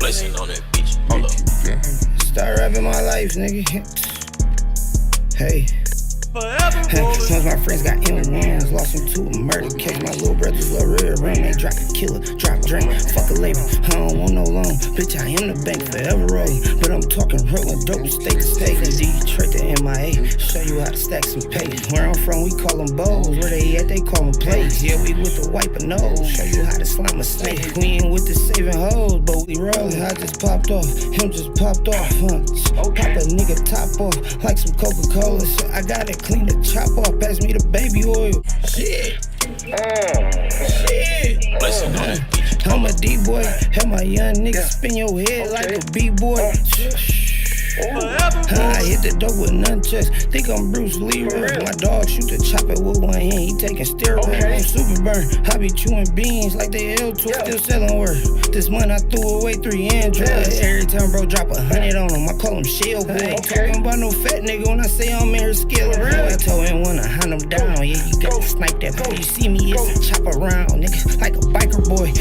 Blessing on that bitch. Hold up. Start rapping my life, nigga. Hey. Once my friends got M1s, lost them to a murder case. My little brothers love red rum, they drop a killer, drop drink, fuck a label. I don't want no loan, bitch, I am the bank, forever rolling. But I'm talking rolling dope, state to state. From Detroit to MIA, show you how to stack some pay. Where I'm from, we call them bowls. Where they at, they call them plays. Yeah, we with the wipe a nose, show you how to slime a snake. We ain't with the saving hoes, but we rollin'. I just popped off, him just popped off, huh? Pop a nigga top off, like some Coca-Cola. So I got it clean to chop off. Pass me the baby oil. Shit. Shit. Blessing on that bitch. I'm a D-boy. Have my young nigga spin your head like a B-boy. I hit the dope with nunchucks. Think I'm Bruce Lee. My dog shoot the chopper with one hand. He taking steroids. I'm super burn. I be chewing beans like they L2. Still selling work. This month I threw away 3 Androids. Every time bro drop 100 on him, I call him shell boy. Ain't talking about no fat nigga when I say I'm in her skill. I told him when I hunt him down. Yeah, you gotta snipe that boy. You see me, it's a chop around, nigga, like a biker boy.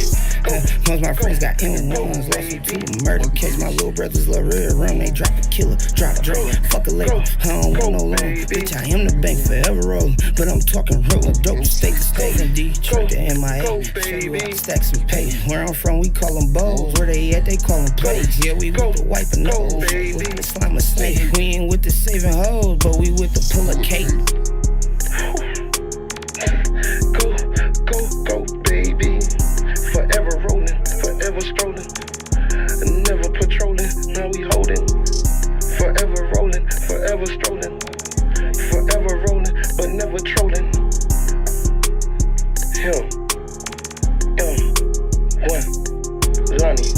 Once my friends got M1s, lost them to a murder case. My little brothers love red rum, they drop a killer, drop drink, fuck a label. I don't want no loan, bitch, I am the bank, forever rolling. But I'm talking rolling dope, state to state. From Detroit to MIA, show you how to stack some pay. Where I'm from, we call them bowls. Where they at, they call them plays. Yeah, we with the wipe a nose, with the slime a snake. We ain't with the saving hoes, but we with the pull a cake. Go, baby. Forever rolling, forever strolling. Never patrolling, now we holding. Forever rolling, forever strolling. Forever rolling, but never trolling. Him, M1, Lonnie.